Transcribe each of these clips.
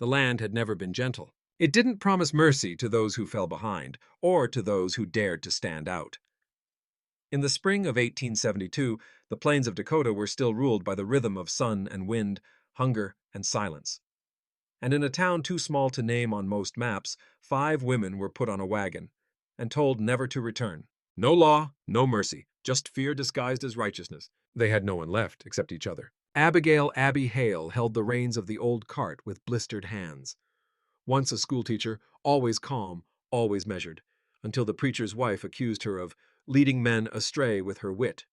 The land had never been gentle. It didn't promise mercy to those who fell behind, or to those who dared to stand out. In the spring of 1872, the plains of Dakota were still ruled by the rhythm of sun and wind, hunger and silence. And in a town too small to name on most maps, 5 women were put on a wagon and told never to return. No law, no mercy, just fear disguised as righteousness. They had no one left except each other. Abigail Abby Hale held the reins of the old cart with blistered hands. Once a schoolteacher, always calm, always measured, until the preacher's wife accused her of leading men astray with her wit.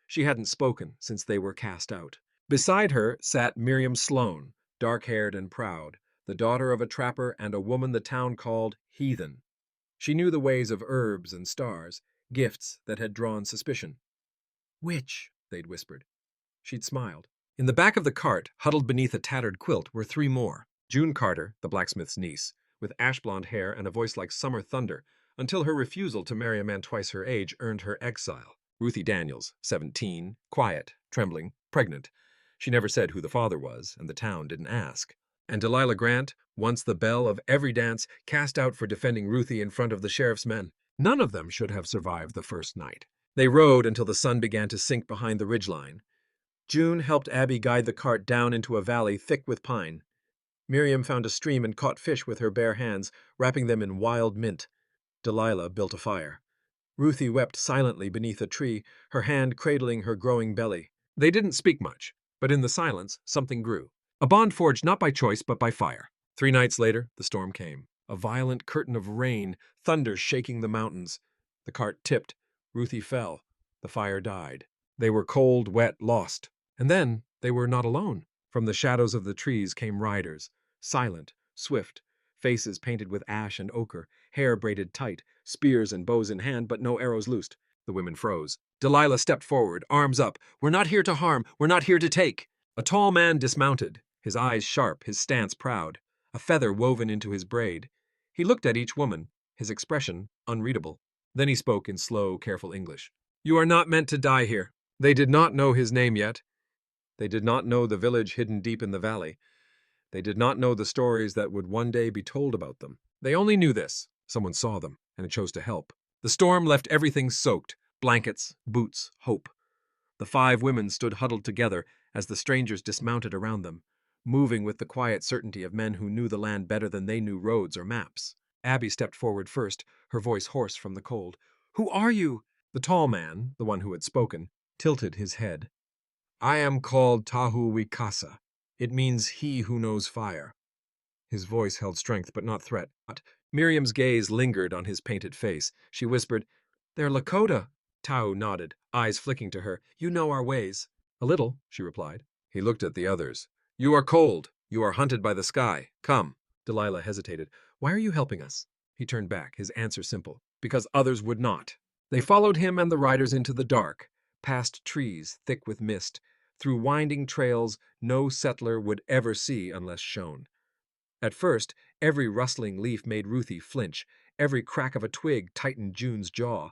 She hadn't spoken since they were cast out. Beside her sat Miriam Sloane, dark-haired and proud, the daughter of a trapper and a woman the town called heathen. She knew the ways of herbs and stars, gifts that had drawn suspicion. "Witch," they'd whispered. She'd smiled. In the back of the cart, huddled beneath a tattered quilt, were 3 more. June Carter, the blacksmith's niece, with ash-blonde hair and a voice like summer thunder, until her refusal to marry a man twice her age earned her exile. Ruthie Daniels, 17, quiet, trembling, pregnant. She never said who the father was, and the town didn't ask. And Delilah Grant, once the belle of every dance, cast out for defending Ruthie in front of the sheriff's men. None of them should have survived the first night. They rode until the sun began to sink behind the ridgeline. June helped Abby guide the cart down into a valley thick with pine. Miriam found a stream and caught fish with her bare hands, wrapping them in wild mint. Delilah built a fire. Ruthie wept silently beneath a tree, her hand cradling her growing belly. They didn't speak much, but in the silence, something grew. A bond forged not by choice, but by fire. 3 nights later, the storm came. A violent curtain of rain, thunder shaking the mountains. The cart tipped. Ruthie fell. The fire died. They were cold, wet, lost. And then they were not alone. From the shadows of the trees came riders, silent, swift, faces painted with ash and ochre, hair braided tight, spears and bows in hand, but no arrows loosed. The women froze. Delilah stepped forward, arms up. "We're not here to harm. We're not here to take." A tall man dismounted, his eyes sharp, his stance proud, a feather woven into his braid. He looked at each woman, his expression unreadable. Then he spoke in slow, careful English. "You are not meant to die here." They did not know his name yet. They did not know the village hidden deep in the valley. They did not know the stories that would one day be told about them. They only knew this. Someone saw them, and it chose to help. The storm left everything soaked. Blankets, boots, hope. The 5 women stood huddled together as the strangers dismounted around them, moving with the quiet certainty of men who knew the land better than they knew roads or maps. Abby stepped forward first, her voice hoarse from the cold. "Who are you?" The tall man, the one who had spoken, tilted his head. "I am called Tahu Wikasa. It means he who knows fire." His voice held strength, but not threat. Miriam's gaze lingered on his painted face. She whispered, "They're Lakota." Tahu nodded, eyes flicking to her. "You know our ways." "A little," she replied. He looked at the others. "You are cold. You are hunted by the sky. Come." Delilah hesitated. "Why are you helping us?" He turned back, his answer simple. "Because others would not." They followed him and the riders into the dark, past trees thick with mist, through winding trails no settler would ever see unless shown. At first, every rustling leaf made Ruthie flinch, every crack of a twig tightened June's jaw.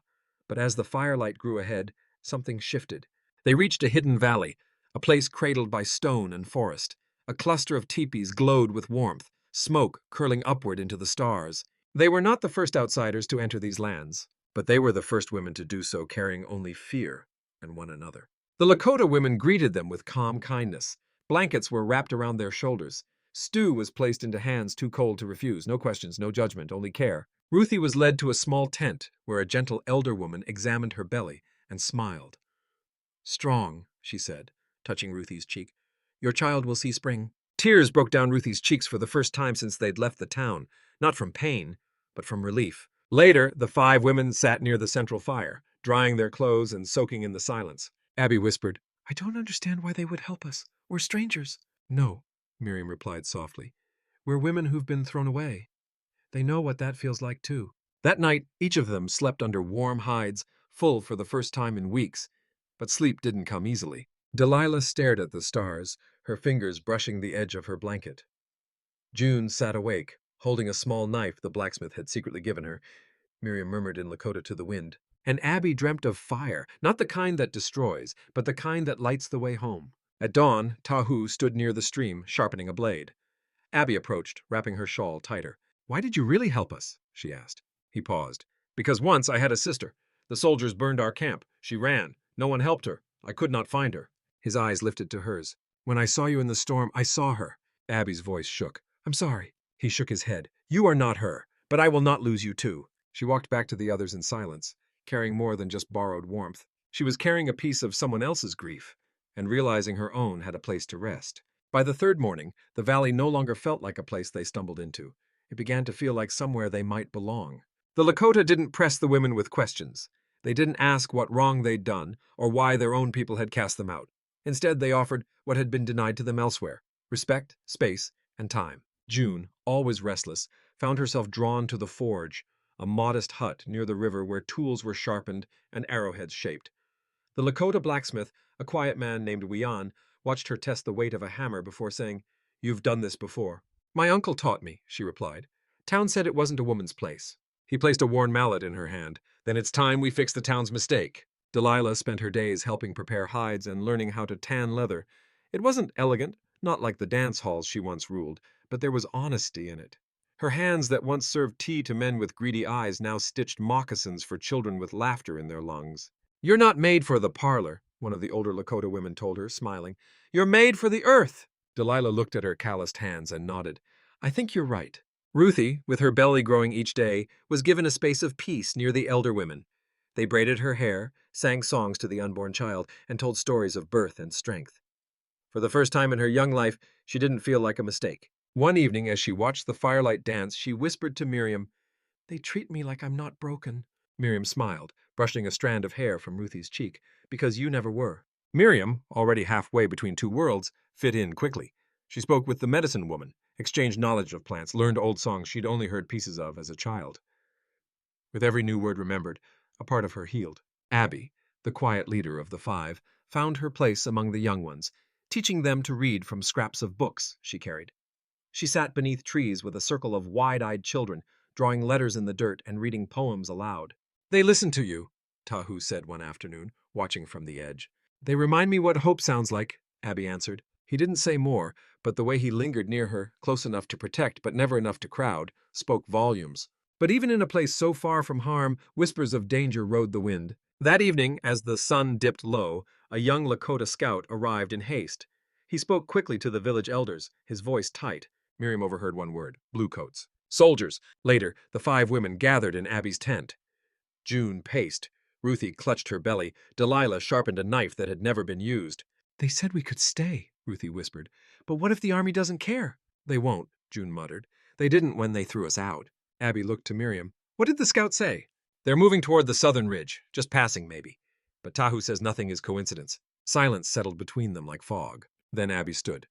But as the firelight grew ahead, something shifted. They reached a hidden valley, a place cradled by stone and forest. A cluster of teepees glowed with warmth, smoke curling upward into the stars. They were not the first outsiders to enter these lands, but they were the first women to do so carrying only fear and one another. The Lakota women greeted them with calm kindness. Blankets were wrapped around their shoulders. Stew was placed into hands too cold to refuse. No questions, no judgment, only care. Ruthie was led to a small tent where a gentle elder woman examined her belly and smiled. "Strong," she said, touching Ruthie's cheek. "Your child will see spring." Tears broke down Ruthie's cheeks for the first time since they'd left the town, not from pain, but from relief. Later, the 5 women sat near the central fire, drying their clothes and soaking in the silence. Abby whispered, "I don't understand why they would help us. We're strangers." "No," Miriam replied softly. "We're women who've been thrown away. They know what that feels like, too." That night, each of them slept under warm hides, full for the first time in weeks. But sleep didn't come easily. Delilah stared at the stars, her fingers brushing the edge of her blanket. June sat awake, holding a small knife the blacksmith had secretly given her. Miriam murmured in Lakota to the wind. And Abby dreamt of fire, not the kind that destroys, but the kind that lights the way home. At dawn, Tahu stood near the stream, sharpening a blade. Abby approached, wrapping her shawl tighter. "Why did you really help us?" she asked. He paused. "Because once I had a sister. The soldiers burned our camp. She ran. No one helped her. I could not find her." His eyes lifted to hers. "When I saw you in the storm, I saw her." Abby's voice shook. "I'm sorry." He shook his head. "You are not her, but I will not lose you too." She walked back to the others in silence, carrying more than just borrowed warmth. She was carrying a piece of someone else's grief, and realizing her own had a place to rest. By the third morning, the valley no longer felt like a place they stumbled into. It began to feel like somewhere they might belong. The Lakota didn't press the women with questions. They didn't ask what wrong they'd done or why their own people had cast them out. Instead, they offered what had been denied to them elsewhere: respect, space, and time. June, always restless, found herself drawn to the forge, a modest hut near the river where tools were sharpened and arrowheads shaped. The Lakota blacksmith, a quiet man named Wian, watched her test the weight of a hammer before saying, "You've done this before." "My uncle taught me," she replied. "Town said it wasn't a woman's place." He placed a worn mallet in her hand. "Then it's time we fix the town's mistake." Delilah spent her days helping prepare hides and learning how to tan leather. It wasn't elegant, not like the dance halls she once ruled, but there was honesty in it. Her hands that once served tea to men with greedy eyes now stitched moccasins for children with laughter in their lungs. "You're not made for the parlor," one of the older Lakota women told her, smiling. "You're made for the earth." Delilah looked at her calloused hands and nodded. "I think you're right." Ruthie, with her belly growing each day, was given a space of peace near the elder women. They braided her hair, sang songs to the unborn child, and told stories of birth and strength. For the first time in her young life, she didn't feel like a mistake. One evening, as she watched the firelight dance, she whispered to Miriam, "They treat me like I'm not broken." Miriam smiled, brushing a strand of hair from Ruthie's cheek. "Because you never were." Miriam, already halfway between two worlds, fit in quickly. She spoke with the medicine woman, exchanged knowledge of plants, learned old songs she'd only heard pieces of as a child. With every new word remembered, a part of her healed. Abby, the quiet leader of the five, found her place among the young ones, teaching them to read from scraps of books she carried. She sat beneath trees with a circle of wide-eyed children, drawing letters in the dirt and reading poems aloud. "They listen to you," Tahu said one afternoon, watching from the edge. "They remind me what hope sounds like," Abby answered. He didn't say more, but the way he lingered near her, close enough to protect but never enough to crowd, spoke volumes. But even in a place so far from harm, whispers of danger rode the wind. That evening, as the sun dipped low, a young Lakota scout arrived in haste. He spoke quickly to the village elders, his voice tight. Miriam overheard one word: bluecoats. "Soldiers." Later, the five women gathered in Abby's tent. June paced. Ruthie clutched her belly. Delilah sharpened a knife that had never been used. "They said we could stay," Ruthie whispered. "But what if the army doesn't care?" "They won't," June muttered. "They didn't when they threw us out." Abby looked to Miriam. "What did the scout say?" "They're moving toward the southern ridge, just passing maybe. But Tahu says nothing is coincidence." Silence settled between them like fog. Then Abby stood.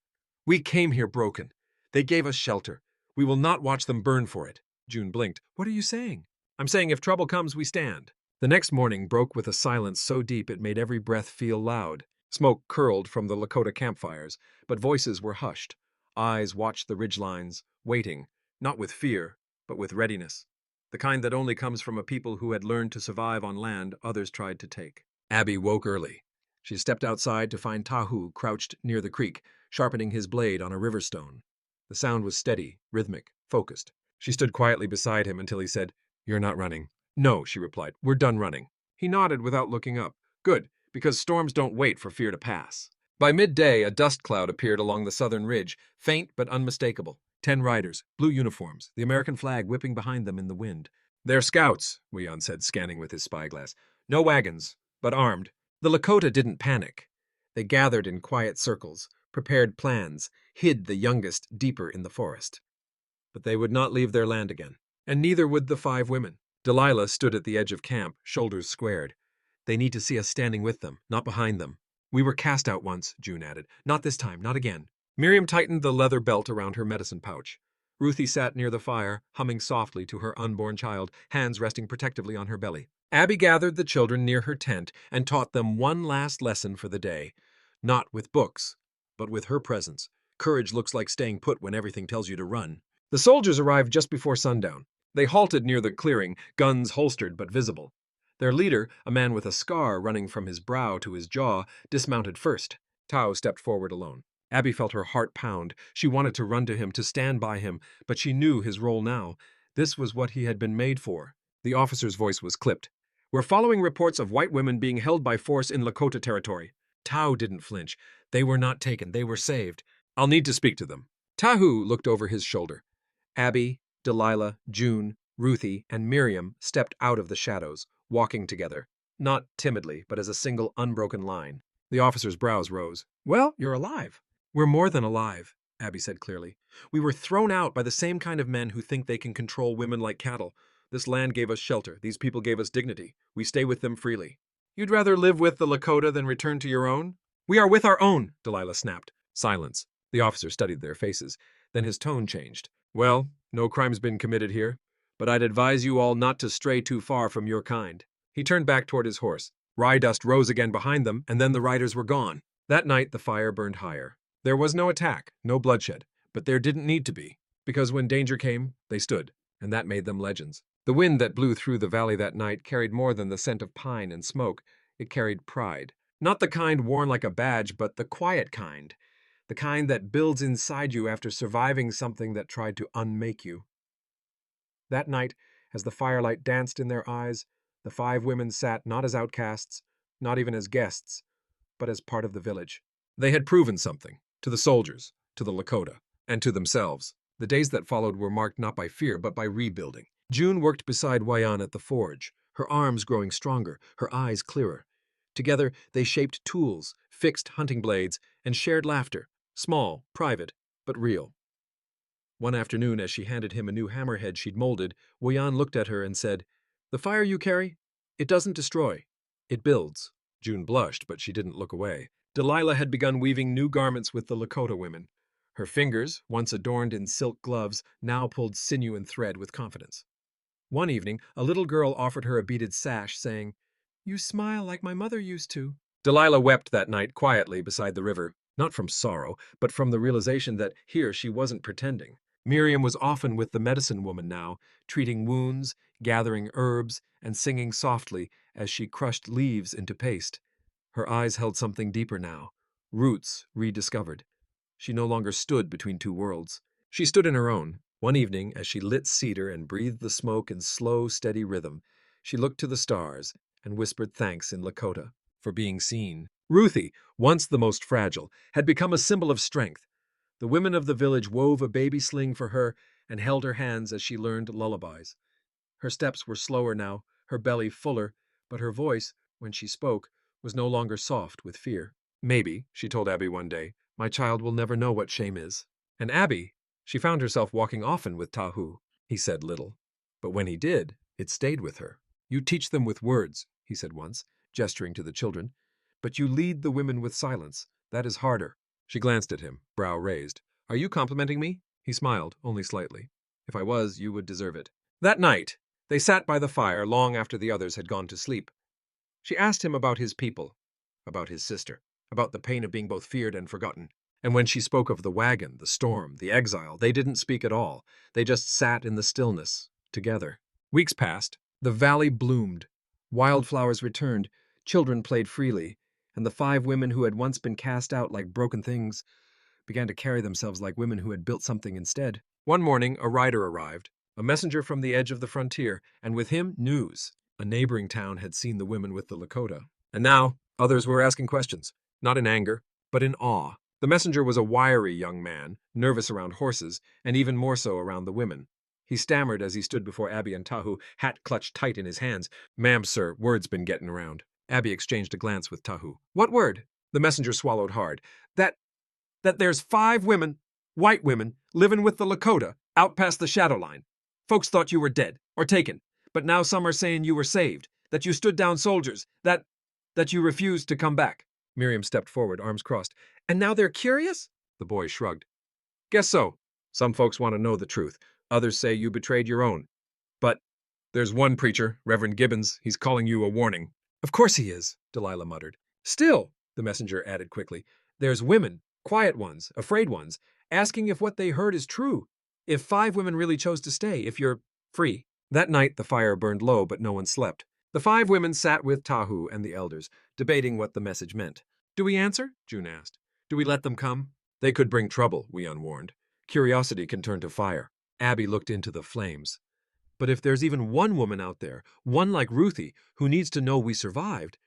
"We came here broken. They gave us shelter. We will not watch them burn for it." June blinked. "What are you saying?" "I'm saying if trouble comes, we stand." The next morning broke with a silence so deep it made every breath feel loud. Smoke curled from the Lakota campfires, but voices were hushed. Eyes watched the ridgelines, waiting, not with fear, but with readiness. The kind that only comes from a people who had learned to survive on land others tried to take. Abby woke early. She stepped outside to find Tahu crouched near the creek, sharpening his blade on a river stone. The sound was steady, rhythmic, focused. She stood quietly beside him until he said, "You're not running." "No," she replied. "We're done running." He nodded without looking up. "Good, because storms don't wait for fear to pass." By midday, a dust cloud appeared along the southern ridge, faint but unmistakable. 10 riders, blue uniforms, the American flag whipping behind them in the wind. "They're scouts," Wian said, scanning with his spyglass. "No wagons, but armed." The Lakota didn't panic. They gathered in quiet circles, prepared plans, hid the youngest deeper in the forest. But they would not leave their land again, and neither would the five women. Delilah stood at the edge of camp, shoulders squared. "They need to see us standing with them, not behind them." "We were cast out once," June added. "Not this time, not again." Miriam tightened the leather belt around her medicine pouch. Ruthie sat near the fire, humming softly to her unborn child, hands resting protectively on her belly. Abby gathered the children near her tent and taught them one last lesson for the day. Not with books, but with her presence. Courage looks like staying put when everything tells you to run. The soldiers arrived just before sundown. They halted near the clearing, guns holstered but visible. Their leader, a man with a scar running from his brow to his jaw, dismounted first. Tao stepped forward alone. Abby felt her heart pound. She wanted to run to him, to stand by him, but she knew his role now. This was what he had been made for. The officer's voice was clipped. "We're following reports of white women being held by force in Lakota territory." Tao didn't flinch. They were not taken. They were saved. "I'll need to speak to them." Tahu looked over his shoulder. Abby, Delilah, June, Ruthie, and Miriam stepped out of the shadows, walking together. Not timidly, but as a single unbroken line. The officer's brows rose. "Well, you're alive." "We're more than alive," Abby said clearly. "We were thrown out by the same kind of men who think they can control women like cattle. This land gave us shelter. These people gave us dignity. We stay with them freely." "You'd rather live with the Lakota than return to your own?" "We are with our own," Delilah snapped. Silence. The officer studied their faces. Then his tone changed. "Well, no crime's been committed here, but I'd advise you all not to stray too far from your kind." He turned back toward his horse. Rye dust rose again behind them, and then the riders were gone. That night the fire burned higher. There was no attack, no bloodshed, but there didn't need to be, because when danger came, they stood, and that made them legends. The wind that blew through the valley that night carried more than the scent of pine and smoke. It carried pride. Not the kind worn like a badge, but the quiet kind. The kind that builds inside you after surviving something that tried to unmake you. That night, as the firelight danced in their eyes, the 5 women sat not as outcasts, not even as guests, but as part of the village. They had proven something. To the soldiers, to the Lakota, and to themselves. The days that followed were marked not by fear, but by rebuilding. June worked beside Wayan at the forge, her arms growing stronger, her eyes clearer. Together, they shaped tools, fixed hunting blades, and shared laughter, small, private, but real. One afternoon, as she handed him a new hammerhead she'd molded, Wayan looked at her and said, "The fire you carry, it doesn't destroy, it builds." June blushed, but she didn't look away. Delilah had begun weaving new garments with the Lakota women. Her fingers, once adorned in silk gloves, now pulled sinew and thread with confidence. One evening, a little girl offered her a beaded sash, saying, "You smile like my mother used to." Delilah wept that night quietly beside the river, not from sorrow, but from the realization that here she wasn't pretending. Miriam was often with the medicine woman now, treating wounds, gathering herbs, and singing softly as she crushed leaves into paste. Her eyes held something deeper now, roots rediscovered. She no longer stood between two worlds. She stood in her own. One evening, as she lit cedar and breathed the smoke in slow, steady rhythm, she looked to the stars and whispered thanks in Lakota for being seen. Ruthie, once the most fragile, had become a symbol of strength. The women of the village wove a baby sling for her and held her hands as she learned lullabies. Her steps were slower now, her belly fuller, but her voice, when she spoke, was no longer soft with fear. "Maybe," she told Abby one day, "my child will never know what shame is." And Abby, she found herself walking often with Tahu. He said little, but when he did, it stayed with her. "You teach them with words," he said once, gesturing to the children, "but you lead the women with silence. That is harder." She glanced at him, brow raised. "Are you complimenting me?" He smiled, only slightly. "If I was, you would deserve it." That night, they sat by the fire long after the others had gone to sleep. She asked him about his people, about his sister, about the pain of being both feared and forgotten. And when she spoke of the wagon, the storm, the exile, they didn't speak at all. They just sat in the stillness, together. Weeks passed. The valley bloomed. Wildflowers returned. Children played freely. And the 5 women who had once been cast out like broken things began to carry themselves like women who had built something instead. One morning, a rider arrived, a messenger from the edge of the frontier, and with him, news. A neighboring town had seen the women with the Lakota. And now, others were asking questions, not in anger, but in awe. The messenger was a wiry young man, nervous around horses, and even more so around the women. He stammered as he stood before Abby and Tahu, hat clutched tight in his hands. "Ma'am, sir, word's been getting around." Abby exchanged a glance with Tahu. "What word?" The messenger swallowed hard. That there's 5 women, white women, living with the Lakota, out past the shadow line. Folks thought you were dead, or taken, but now some are saying you were saved, that you stood down soldiers, that you refused to come back." Miriam stepped forward, arms crossed. "And now they're curious?" The boy shrugged. "Guess so. Some folks want to know the truth. Others say you betrayed your own. But there's one preacher, Reverend Gibbons, he's calling you a warning." "Of course he is," Delilah muttered. "Still," the messenger added quickly, "there's women, quiet ones, afraid ones, asking if what they heard is true. If 5 women really chose to stay, if you're free." That night the fire burned low, but no one slept. The 5 women sat with Tahu and the elders, debating what the message meant. "Do we answer?" June asked. "Do we let them come?" They could bring trouble, Weon warned. Curiosity can turn to fire. Abby looked into the flames. But if there's even one woman out there, one like Ruthie, who needs to know we survived,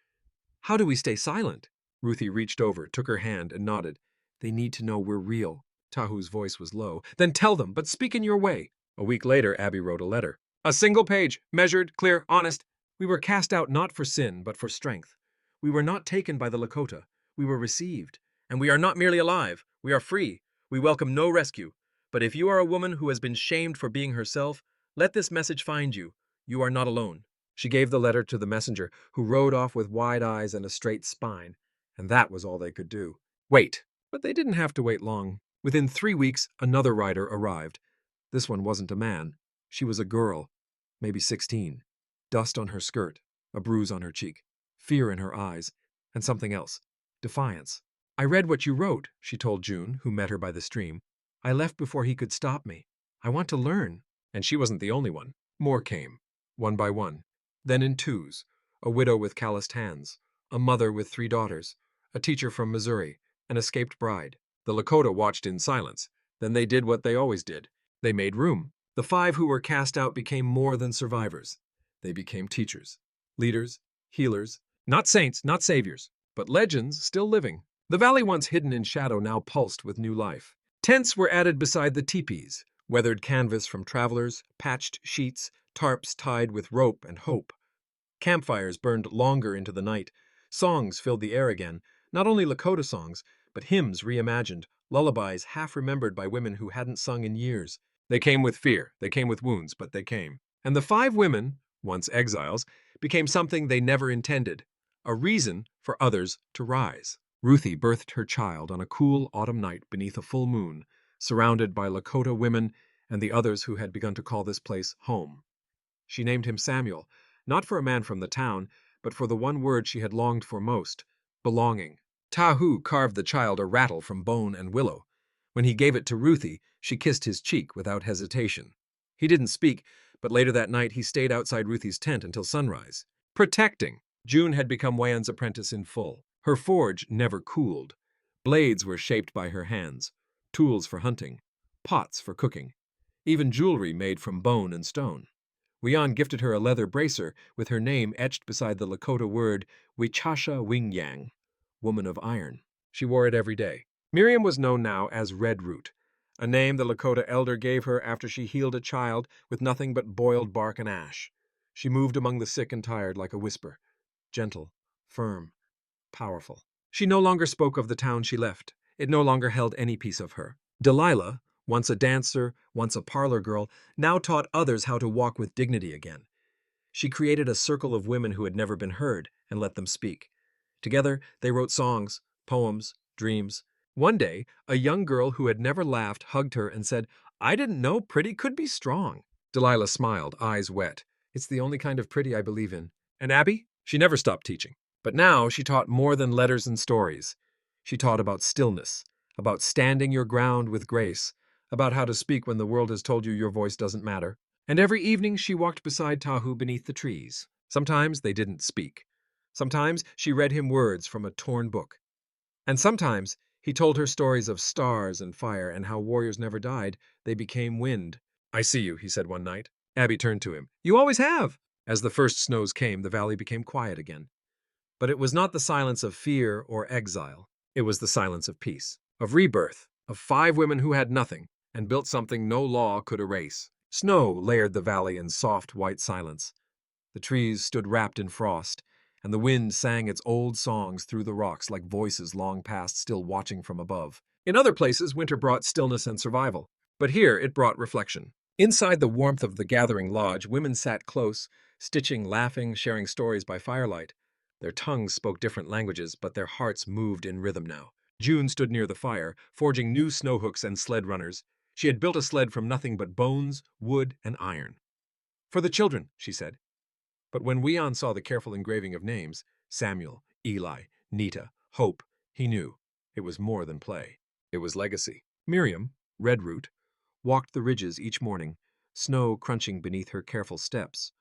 how do we stay silent? Ruthie reached over, took her hand, and nodded. They need to know we're real. Tahu's voice was low. Then tell them, but speak in your way. A week later, Abby wrote a letter. A single page, measured, clear, honest. We were cast out not for sin, but for strength. We were not taken by the Lakota. We were received. And we are not merely alive. We are free. We welcome no rescue. But if you are a woman who has been shamed for being herself, let this message find you. You are not alone. She gave the letter to the messenger, who rode off with wide eyes and a straight spine. And that was all they could do. Wait. But they didn't have to wait long. Within 3 weeks, another rider arrived. This one wasn't a man. She was a girl, maybe 16. Dust on her skirt, a bruise on her cheek, fear in her eyes, and something else. Defiance. I read what you wrote, she told June, who met her by the stream. I left before he could stop me. I want to learn. And she wasn't the only one. More came, one by one. Then in twos, a widow with calloused hands, a mother with 3 daughters, a teacher from Missouri, an escaped bride. The Lakota watched in silence. Then they did what they always did. They made room. The 5 who were cast out became more than survivors. They became teachers, leaders, healers, not saints, not saviors, but legends still living. The valley once hidden in shadow now pulsed with new life. Tents were added beside the teepees, weathered canvas from travelers, patched sheets, tarps tied with rope and hope. Campfires burned longer into the night. Songs filled the air again, not only Lakota songs, but hymns reimagined, lullabies half-remembered by women who hadn't sung in years. They came with fear, they came with wounds, but they came. And the 5 women, once exiles, became something they never intended, a reason for others to rise. Ruthie birthed her child on a cool autumn night beneath a full moon, surrounded by Lakota women and the others who had begun to call this place home. She named him Samuel, not for a man from the town, but for the one word she had longed for most, belonging. Tahu carved the child a rattle from bone and willow. When he gave it to Ruthie, she kissed his cheek without hesitation. He didn't speak, but later that night he stayed outside Ruthie's tent until sunrise. Protecting. June had become Wayan's apprentice in full. Her forge never cooled. Blades were shaped by her hands, tools for hunting, pots for cooking, even jewelry made from bone and stone. Weon gifted her a leather bracer with her name etched beside the Lakota word Wichasha Wingyang, woman of iron. She wore it every day. Miriam was known now as Red Root, a name the Lakota elder gave her after she healed a child with nothing but boiled bark and ash. She moved among the sick and tired like a whisper, gentle, firm, powerful. She no longer spoke of the town she left. It no longer held any piece of her. Delilah, once a dancer, once a parlor girl, now taught others how to walk with dignity again. She created a circle of women who had never been heard and let them speak. Together, they wrote songs, poems, dreams. One day, a young girl who had never laughed hugged her and said, "I didn't know pretty could be strong." Delilah smiled, eyes wet. "It's the only kind of pretty I believe in." And Abby? She never stopped teaching. But now she taught more than letters and stories. She taught about stillness, about standing your ground with grace, about how to speak when the world has told you your voice doesn't matter. And every evening she walked beside Tahu beneath the trees. Sometimes they didn't speak. Sometimes she read him words from a torn book. And sometimes he told her stories of stars and fire and how warriors never died, they became wind. "I see you," he said one night. Abby turned to him. "You always have." As the first snows came, the valley became quiet again. But it was not the silence of fear or exile. It was the silence of peace, of rebirth, of 5 women who had nothing and built something no law could erase. Snow layered the valley in soft white silence. The trees stood wrapped in frost, and the wind sang its old songs through the rocks like voices long past still watching from above. In other places, winter brought stillness and survival, but here it brought reflection. Inside the warmth of the gathering lodge, women sat close, stitching, laughing, sharing stories by firelight. Their tongues spoke different languages, but their hearts moved in rhythm now. June stood near the fire, forging new snow hooks and sled runners. She had built a sled from nothing but bones, wood, and iron. "For the children," she said. But when Weon saw the careful engraving of names, Samuel, Eli, Nita, Hope, he knew it was more than play. It was legacy. Miriam, Red Root, walked the ridges each morning, snow crunching beneath her careful steps.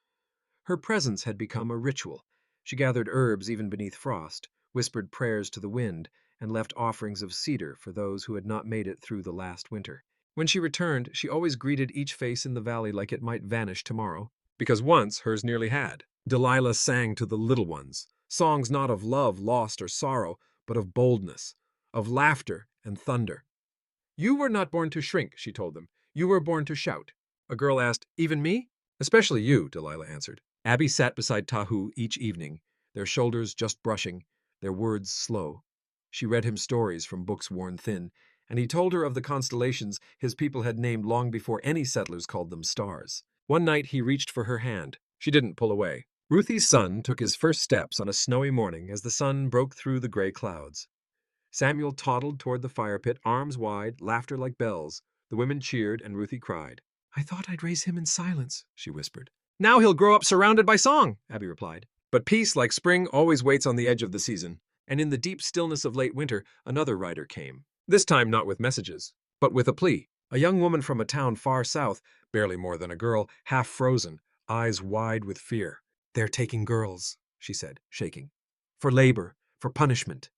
Her presence had become a ritual. She gathered herbs even beneath frost, whispered prayers to the wind, and left offerings of cedar for those who had not made it through the last winter. When she returned, she always greeted each face in the valley like it might vanish tomorrow, because once hers nearly had. Delilah sang to the little ones, songs not of love lost or sorrow, but of boldness, of laughter and thunder. "You were not born to shrink," she told them. "You were born to shout." A girl asked, "Even me?" "Especially you," Delilah answered. Abby sat beside Tahu each evening, their shoulders just brushing, their words slow. She read him stories from books worn thin, and he told her of the constellations his people had named long before any settlers called them stars. One night he reached for her hand. She didn't pull away. Ruthie's son took his first steps on a snowy morning as the sun broke through the gray clouds. Samuel toddled toward the fire pit, arms wide, laughter like bells. The women cheered, and Ruthie cried. "I thought I'd raise him in silence," she whispered. "Now he'll grow up surrounded by song," Abby replied. But peace, like spring, always waits on the edge of the season, and in the deep stillness of late winter, another rider came. This time not with messages, but with a plea. A young woman from a town far south, barely more than a girl, half frozen, eyes wide with fear. "They're taking girls," she said, shaking. "For labor, for punishment.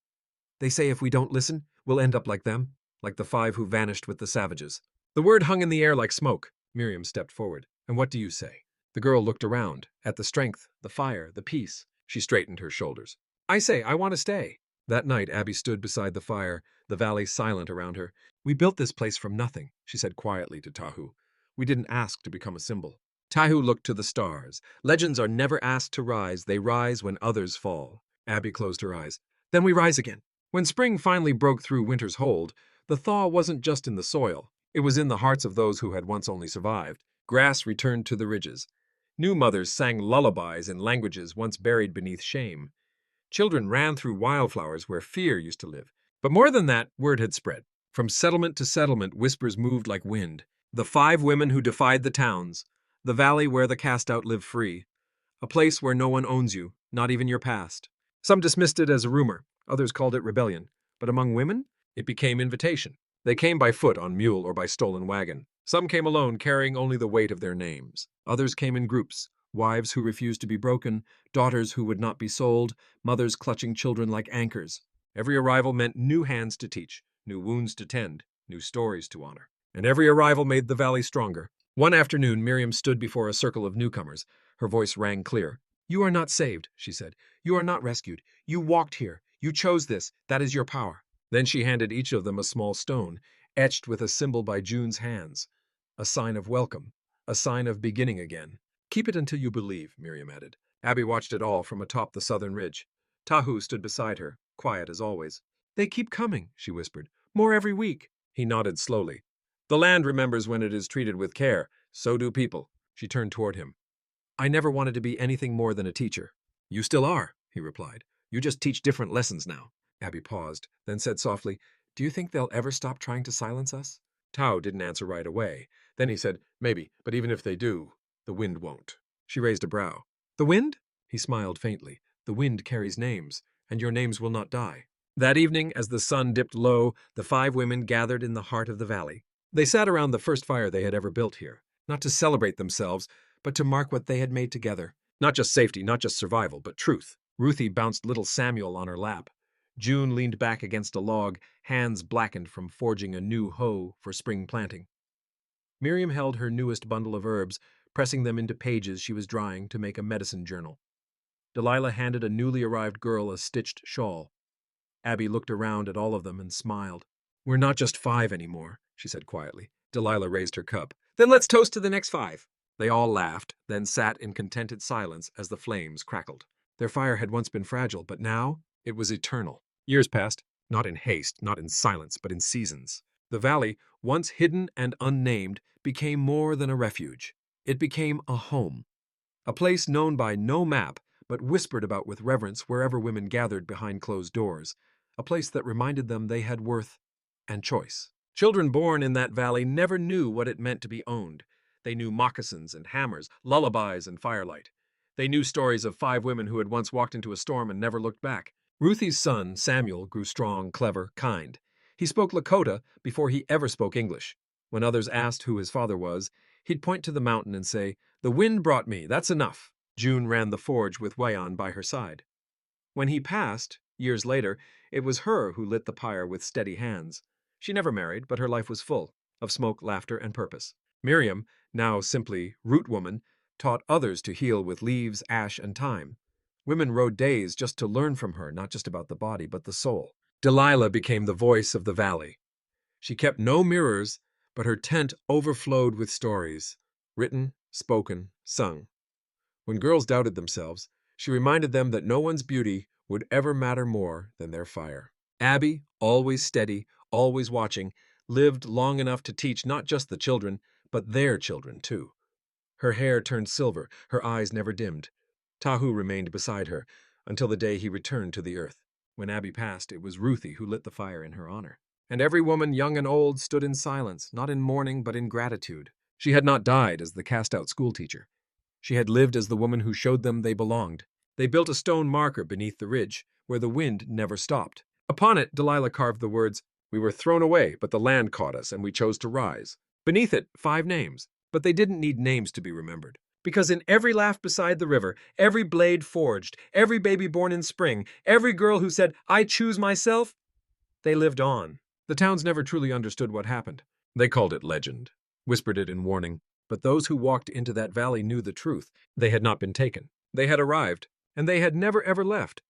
They say if we don't listen, we'll end up like them, like the 5 who vanished with the savages." The word hung in the air like smoke. Miriam stepped forward. "And what do you say?" The girl looked around, at the strength, the fire, the peace. She straightened her shoulders. "I say, I want to stay." That night, Abby stood beside the fire, the valley silent around her. "We built this place from nothing," she said quietly to Tahu. "We didn't ask to become a symbol." Tahu looked to the stars. Legends are never asked to rise, they rise when others fall. Abby closed her eyes. "Then we rise again." When spring finally broke through winter's hold, the thaw wasn't just in the soil. It was in the hearts of those who had once only survived. Grass returned to the ridges. New mothers sang lullabies in languages once buried beneath shame. Children ran through wildflowers where fear used to live. But more than that, word had spread. From settlement to settlement, whispers moved like wind. The 5 women who defied the towns. The valley where the cast out live free. A place where no one owns you, not even your past. Some dismissed it as a rumor. Others called it rebellion. But among women, it became invitation. They came by foot, on mule, or by stolen wagon. Some came alone, carrying only the weight of their names. Others came in groups, wives who refused to be broken, daughters who would not be sold, mothers clutching children like anchors. Every arrival meant new hands to teach, new wounds to tend, new stories to honor. And every arrival made the valley stronger. One afternoon, Miriam stood before a circle of newcomers. Her voice rang clear. "You are not saved," she said. "You are not rescued. You walked here. You chose this. That is your power." Then she handed each of them a small stone, etched with a symbol by June's hands. A sign of welcome, a sign of beginning again. "Keep it until you believe," Miriam added. Abby watched it all from atop the southern ridge. Tahu stood beside her, quiet as always. "They keep coming," she whispered. "More every week." He nodded slowly. "The land remembers when it is treated with care. So do people." She turned toward him. "I never wanted to be anything more than a teacher." "You still are," he replied. "You just teach different lessons now." Abby paused, then said softly, "Do you think they'll ever stop trying to silence us?" Tao didn't answer right away. Then he said, "Maybe, but even if they do, the wind won't." She raised a brow. "The wind?" He smiled faintly. "The wind carries names, and your names will not die." That evening, as the sun dipped low, the 5 women gathered in the heart of the valley. They sat around the first fire they had ever built here, not to celebrate themselves, but to mark what they had made together. Not just safety, not just survival, but truth. Ruthie bounced little Samuel on her lap. June leaned back against a log, hands blackened from forging a new hoe for spring planting. Miriam held her newest bundle of herbs, pressing them into pages she was drying to make a medicine journal. Delilah handed a newly arrived girl a stitched shawl. Abby looked around at all of them and smiled. "We're not just 5 anymore," she said quietly. Delilah raised her cup. "Then let's toast to the next 5." They all laughed, then sat in contented silence as the flames crackled. Their fire had once been fragile, but now it was eternal. Years passed, not in haste, not in silence, but in seasons. The valley, once hidden and unnamed, became more than a refuge. It became a home, a place known by no map, but whispered about with reverence wherever women gathered behind closed doors, a place that reminded them they had worth and choice. Children born in that valley never knew what it meant to be owned. They knew moccasins and hammers, lullabies and firelight. They knew stories of 5 women who had once walked into a storm and never looked back. Ruthie's son, Samuel, grew strong, clever, kind. He spoke Lakota before he ever spoke English. When others asked who his father was, he'd point to the mountain and say, "The wind brought me, that's enough." June ran the forge with Wayan by her side. When he passed, years later, It was her who lit the pyre with steady hands. She never married, but her life was full of smoke, laughter, and purpose. Miriam, now simply Root Woman, taught others to heal with leaves, ash, and thyme. Women rode days just to learn from her, not just about the body, but the soul. Delilah became the voice of the valley. She kept no mirrors, but her tent overflowed with stories, written, spoken, sung. When girls doubted themselves, she reminded them that no one's beauty would ever matter more than their fire. Abby, always steady, always watching, lived long enough to teach not just the children, but their children too. Her hair turned silver, her eyes never dimmed. Tahu remained beside her until the day he returned to the earth. When Abby passed, it was Ruthie who lit the fire in her honor. And every woman, young and old, stood in silence, not in mourning, but in gratitude. She had not died as the cast-out schoolteacher. She had lived as the woman who showed them they belonged. They built a stone marker beneath the ridge, where the wind never stopped. Upon it, Delilah carved the words, "We were thrown away, but the land caught us, and we chose to rise." Beneath it, 5 names. But they didn't need names to be remembered. Because in every laugh beside the river, every blade forged, every baby born in spring, every girl who said, "I choose myself," they lived on. The towns never truly understood what happened. They called it legend, whispered it in warning. But those who walked into that valley knew the truth. They had not been taken. They had arrived, and they had never ever left.